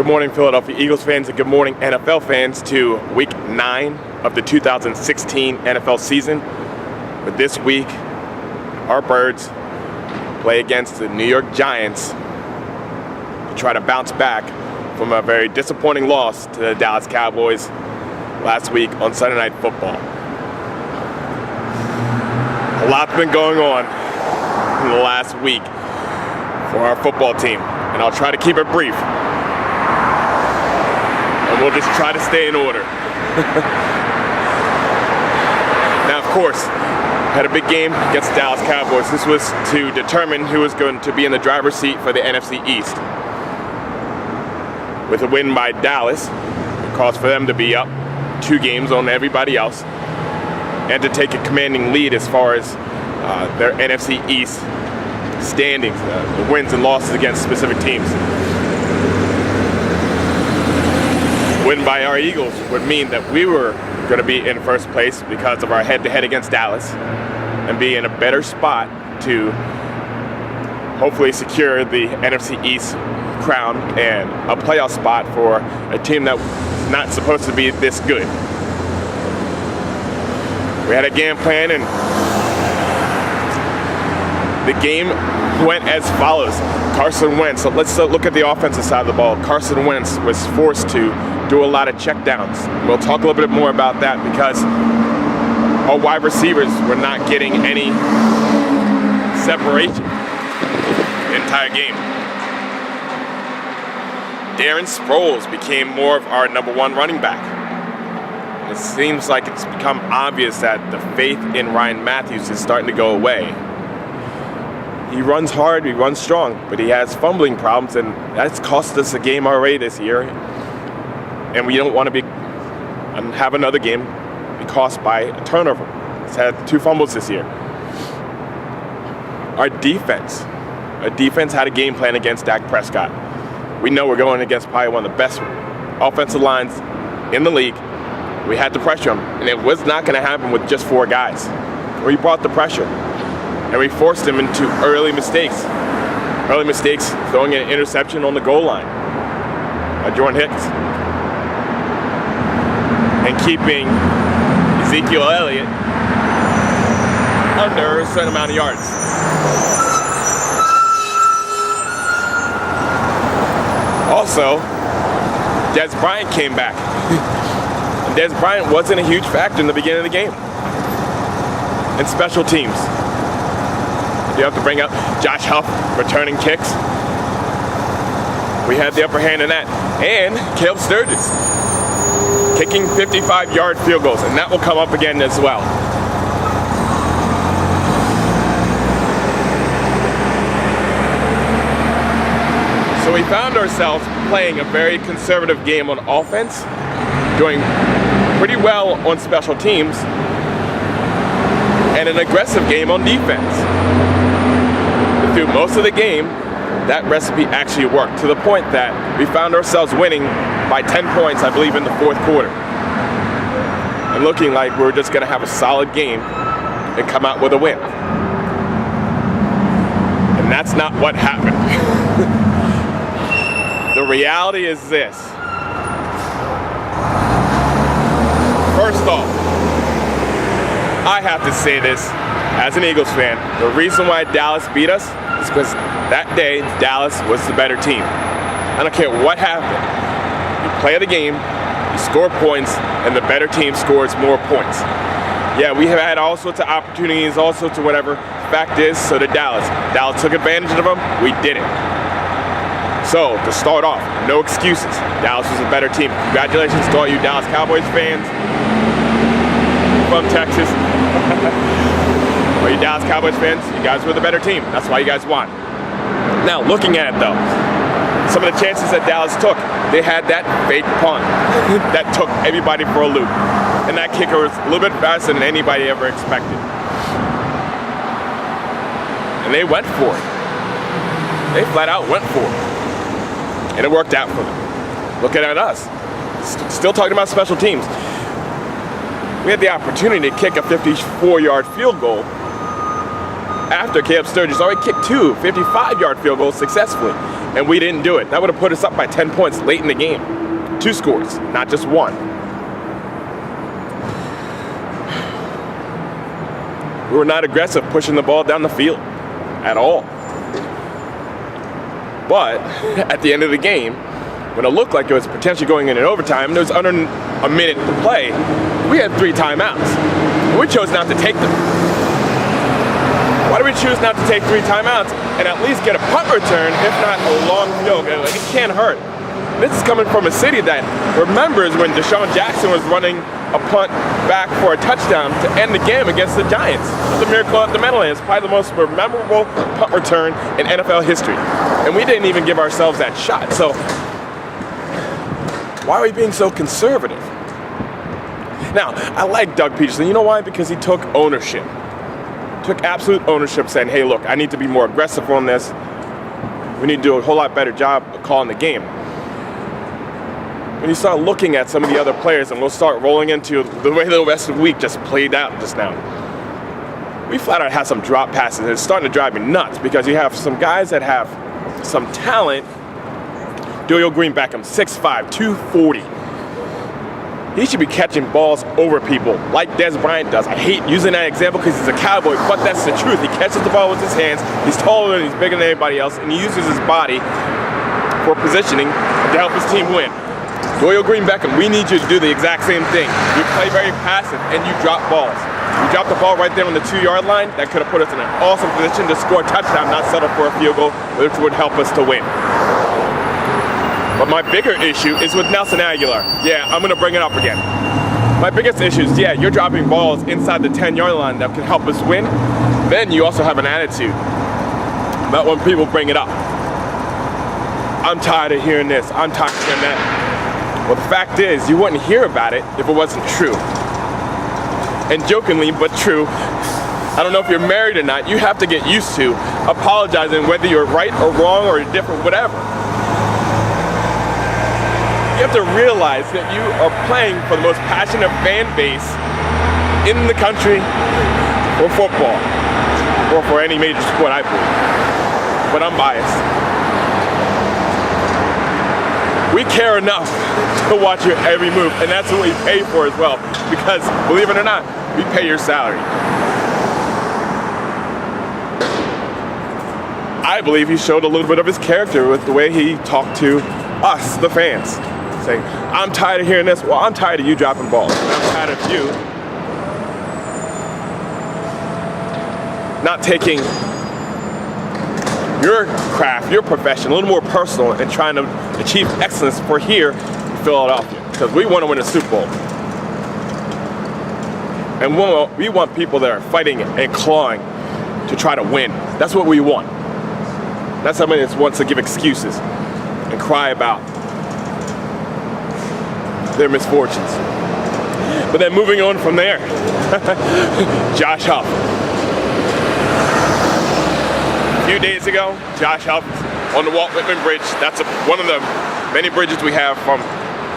Good morning, Philadelphia Eagles fans, and good morning, NFL fans, to Week 9 of the 2016 NFL season. But this week, our Birds play against the New York Giants to try to bounce back from a very disappointing loss to the Dallas Cowboys last week on Sunday Night Football. A lot's been going on in the last week for our football team, and I'll try to keep it brief. And we'll just try to stay in order. Now, of course, had a big game against the Dallas Cowboys. This was to determine who was going to be in the driver's seat for the NFC East. With a win by Dallas, it caused for them to be up 2 games on everybody else and to take a commanding lead as far as their NFC East standings, the wins and losses against specific teams. Win by our Eagles would mean that we were going to be in first place because of our head-to-head against Dallas and be in a better spot to hopefully secure the NFC East crown and a playoff spot for a team that's not supposed to be this good. We had a game plan, and the game went as follows. Carson Wentz, so let's look at the offensive side of the ball. Carson Wentz was forced to do a lot of checkdowns. We'll talk a little bit more about that because our wide receivers were not getting any separation the entire game. Darren Sproles became more of our number 1 running back. It seems like it's become obvious that the faith in Ryan Matthews is starting to go away. He runs hard, he runs strong, but he has fumbling problems, and that's cost us a game already this year. And we don't want to have another game be cost by a turnover. He's had 2 fumbles this year. Our defense had a game plan against Dak Prescott. We know we're going against probably one of the best offensive lines in the league. We had to pressure him, and it was not going to happen with just 4 guys. We brought the pressure, and we forced him into early mistakes. Early mistakes, throwing an interception on the goal line by Jordan Hicks, and keeping Ezekiel Elliott under a certain amount of yards. Also, Dez Bryant came back. And Dez Bryant wasn't a huge factor in the beginning of the game. And special teams. You have to bring up Josh Huff returning kicks. We had the upper hand in that. And Caleb Sturgis kicking 55-yard field goals, and that will come up again as well. So we found ourselves playing a very conservative game on offense, doing pretty well on special teams, and an aggressive game on defense. But through most of the game, that recipe actually worked, to the point that we found ourselves winning by 10 points, I believe, in the 4th quarter. And looking like we were just going to have a solid game and come out with a win. And that's not what happened. The reality is this. First off, I have to say this as an Eagles fan. The reason why Dallas beat us is because that day Dallas was the better team. I don't care what happened. You play the game, you score points, and the better team scores more points. Yeah, we have had all sorts of opportunities, all sorts of whatever. Fact is, so did Dallas. Dallas took advantage of them, we didn't. So, to start off, no excuses. Dallas was a better team. Congratulations to all you Dallas Cowboys fans from Texas. All you Dallas Cowboys fans, you guys were the better team. That's why you guys won. Now, looking at it though, some of the chances that Dallas took, they had that fake punt that took everybody for a loop. And that kicker was a little bit faster than anybody ever expected. And they went for it. They flat out went for it. And it worked out for them. Looking at us. Still talking about special teams. We had the opportunity to kick a 54-yard field goal after Caleb Sturgis already kicked 2 55-yard field goals successfully. and we didn't do it. That would have put us up by 10 points late in the game. 2 scores, not just 1. We were not aggressive pushing the ball down the field at all. But at the end of the game, when it looked like it was potentially going in overtime, there was under a minute to play, we had 3 timeouts. And we chose not to take them. Why do we choose not to take 3 timeouts and at least get a punt return, if not a long field goal? It can't hurt. This is coming from a city that remembers when Deshaun Jackson was running a punt back for a touchdown to end the game against the Giants. The miracle at the Meadowlands, probably the most memorable punt return in NFL history. And we didn't even give ourselves that shot. So why are we being so conservative? Now, I like Doug Peterson. You know why? Because he took ownership. Took absolute ownership, saying, hey, look, I need to be more aggressive on this. We need to do a whole lot better job of calling the game. When you start looking at some of the other players, and we'll start rolling into the way the rest of the week just played out just now, we flat out have some drop passes, and it's starting to drive me nuts because you have some guys that have some talent. Doyle Green Beckham, 6'5", 240. He should be catching balls over people like Dez Bryant does. I hate using that example because he's a cowboy, but that's the truth. He catches the ball with his hands. He's taller and he's bigger than anybody else, and he uses his body for positioning to help his team win. Doyle Green Beckham, we need you to do the exact same thing. You play very passive and you drop balls. You drop the ball right there on the 2-yard line. That could have put us in an awesome position to score a touchdown, not settle for a field goal, which would help us to win. But my bigger issue is with Nelson Aguilar. Yeah, I'm going to bring it up again. My biggest issue is, yeah, you're dropping balls inside the 10-yard line that can help us win. Then you also have an attitude about when people bring it up. I'm tired of hearing this. I'm tired of hearing that. Well, the fact is, you wouldn't hear about it if it wasn't true. And jokingly, but true, I don't know if you're married or not, you have to get used to apologizing whether you're right or wrong or different, whatever. You have to realize that you are playing for the most passionate fan base in the country for football, or for any major sport, I believe. But I'm biased. We care enough to watch your every move, and that's what we pay for as well. Because, believe it or not, we pay your salary. I believe he showed a little bit of his character with the way he talked to us, the fans. Saying, I'm tired of hearing this. Well, I'm tired of you dropping balls. I'm tired of you not taking your craft, your profession, a little more personal and trying to achieve excellence for here in Philadelphia. Because we want to win a Super Bowl. And we want people that are fighting and clawing to try to win. That's what we want. Not somebody that wants to give excuses and cry about their misfortunes. But then moving on from there, Josh Huff. A few days ago, Josh Huff on the Walt Whitman Bridge. That's one of the many bridges we have from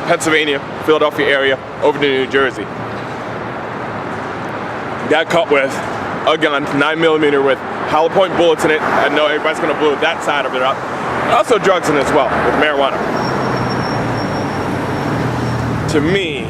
Pennsylvania, Philadelphia area, over to New Jersey. Got caught with a gun, 9mm with hollow point bullets in it. I know everybody's gonna blow that side of it up. Also drugs in it as well, with marijuana. To me,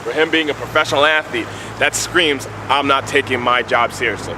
for him being a professional athlete, that screams, I'm not taking my job seriously.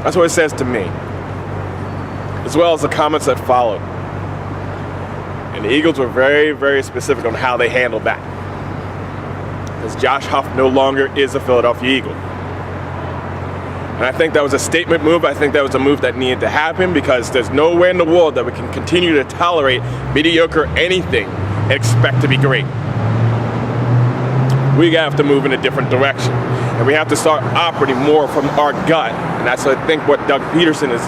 That's what it says to me, as well as the comments that followed. And the Eagles were very, very specific on how they handled that. Because Josh Huff no longer is a Philadelphia Eagle. And I think that was a statement move. I think that was a move that needed to happen because there's nowhere in the world that we can continue to tolerate mediocre anything and expect to be great. We have to move in a different direction. And we have to start operating more from our gut. And that's, I think, what Doug Peterson is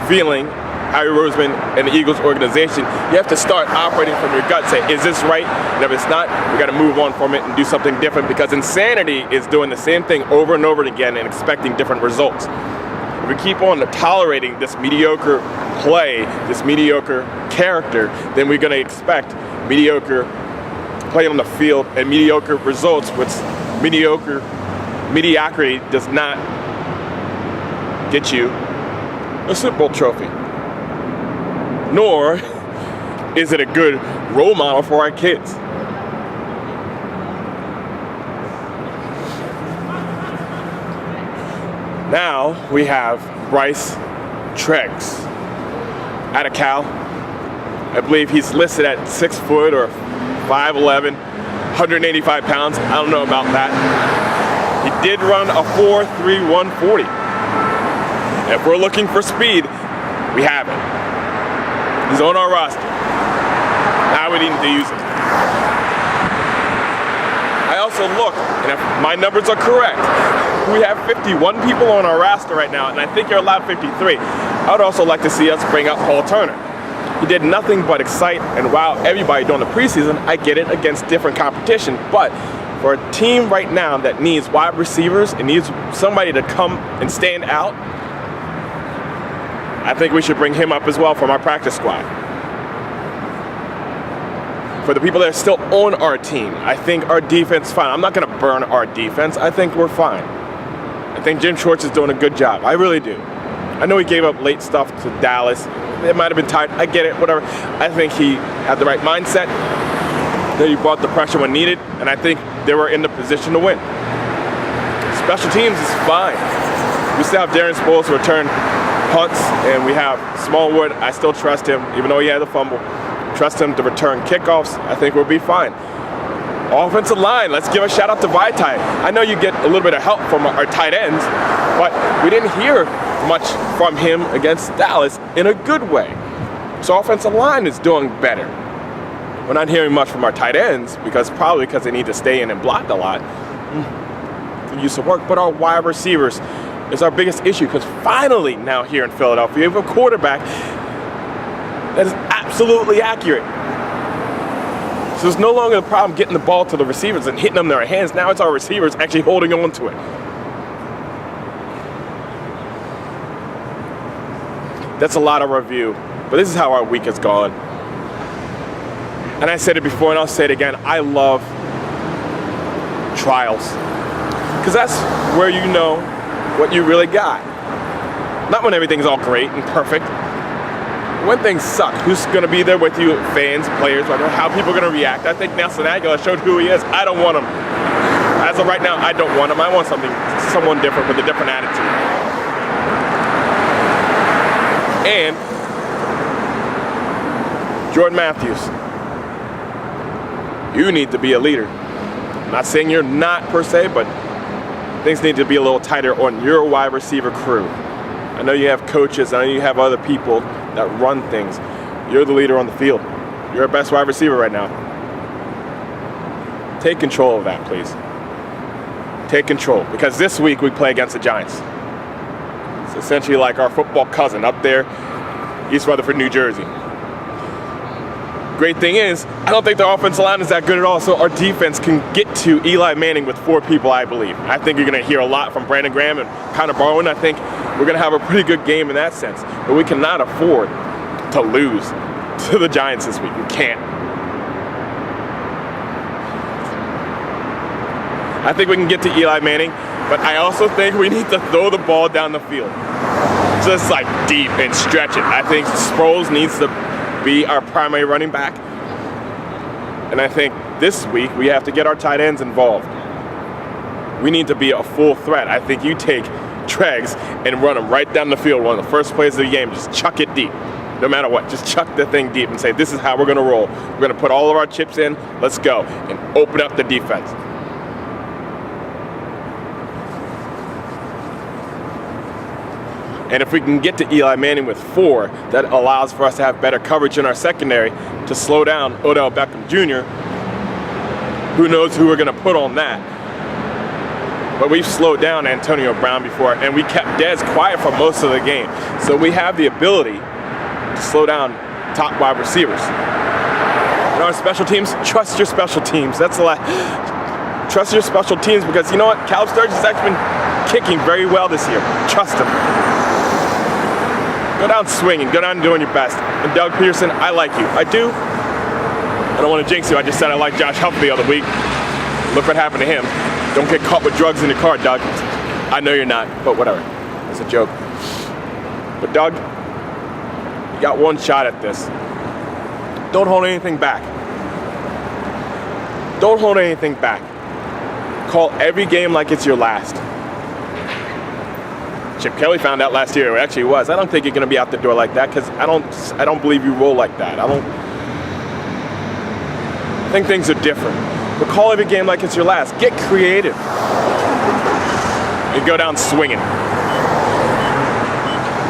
feeling, Harry Roseman, and the Eagles organization. You have to start operating from your gut. Say, is this right? And if it's not, we got to move on from it and do something different, because insanity is doing the same thing over and over again and expecting different results. If we keep on tolerating this mediocre play, this mediocre character, then we're going to expect mediocre play on the field and mediocre results, which mediocrity does not get you a Super Bowl trophy. Nor is it a good role model for our kids. Now we have Bryce Treggs out of Cal. I believe he's listed at 6 foot or 5'11", 185 pounds. I don't know about that. He did run a 4.3 140. If we're looking for speed, we have it. He's on our roster. Now we need to use it. I also looked, and if my numbers are correct, we have 51 people on our roster right now, and I think you're allowed 53. I would also like to see us bring up Paul Turner. He did nothing but excite and wow everybody during the preseason. I get it, against different competition, but for a team right now that needs wide receivers and needs somebody to come and stand out, I think we should bring him up as well from our practice squad. For the people that are still on our team, I think our defense is fine. I'm not going to burn our defense. I think we're fine. I think Jim Schwartz is doing a good job. I really do. I know he gave up late stuff to Dallas. It might have been tired. I get it, whatever. I think he had the right mindset. That he brought the pressure when needed, and I think they were in the position to win. Special teams is fine. We still have Darren Sproles to return punts, and we have Smallwood. I still trust him, even though he had a fumble. Trust him to return kickoffs. I think we'll be fine. Offensive line, let's give a shout out to Vaitai. I know you get a little bit of help from our tight ends, but we didn't hear much from him against Dallas in a good way. So offensive line is doing better. We're not hearing much from our tight ends probably because they need to stay in and block a lot. Use of work, but our wide receivers is our biggest issue, because finally now here in Philadelphia we have a quarterback that is absolutely accurate. So it's no longer a problem getting the ball to the receivers and hitting them in their hands. Now it's our receivers actually holding on to it. That's a lot of review, but this is how our week has gone. And I said it before and I'll say it again, I love trials. Because that's where you know what you really got. Not when everything's all great and perfect. When things suck, who's going to be there with you? Fans, players, how people are going to react. I think Nelson Aguilar showed who he is. I don't want him. As of right now, I don't want him. I want someone different with a different attitude. And Jordan Matthews, you need to be a leader. I'm not saying you're not per se, but things need to be a little tighter on your wide receiver crew. I know you have coaches, I know you have other people that run things. You're the leader on the field. You're our best wide receiver right now. Take control of that, please. Take control, because this week we play against the Giants. It's essentially like our football cousin up there, East Rutherford, New Jersey. Great thing is, I don't think the offensive line is that good at all, so our defense can get to Eli Manning with 4 people, I believe. I think you're going to hear a lot from Brandon Graham and Connor Barwin. I think we're going to have a pretty good game in that sense. But we cannot afford to lose to the Giants this week. We can't. I think we can get to Eli Manning, but I also think we need to throw the ball down the field. Just like deep and stretch it. I think Sproles needs to be our primary running back. And I think this week we have to get our tight ends involved. We need to be a full threat. I think you take Treggs and run him right down the field, one of the first plays of the game. Just chuck it deep. No matter what, just chuck the thing deep and say, this is how we're going to roll. We're going to put all of our chips in. Let's go. And open up the defense. And if we can get to Eli Manning with 4, that allows for us to have better coverage in our secondary to slow down Odell Beckham Jr. Who knows who we're going to put on that. But we've slowed down Antonio Brown before, and we kept Dez quiet for most of the game. So we have the ability to slow down top wide receivers. And our special teams, trust your special teams. That's a lot. Trust your special teams, because you know what? Caleb Sturgis has actually been kicking very well this year. Trust him. Go down swinging. Go down doing your best. And Doug Peterson, I like you. I do. I don't want to jinx you. I just said I like Josh Huff the other week. Look what happened to him. Don't get caught with drugs in your car, Doug. I know you're not, but whatever. It's a joke. But Doug, you got one shot at this. Don't hold anything back. Don't hold anything back. Call every game like it's your last. Chip Kelly found out last year it actually was. I don't think you're going to be out the door like that because I don't believe you roll like that. I think things are different. But call every game like it's your last. Get creative. And go down swinging.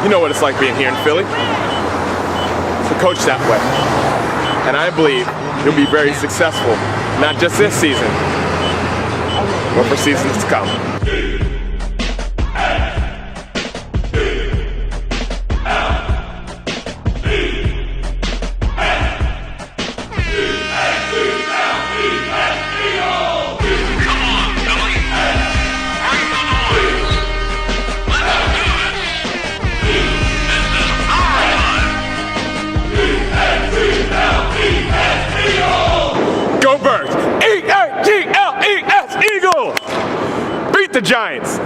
You know what it's like being here in Philly. So coach that way. And I believe you'll be very successful, not just this season, but for seasons to come. Go Birds! E-A-G-L-E-S, Eagles! Beat the Giants!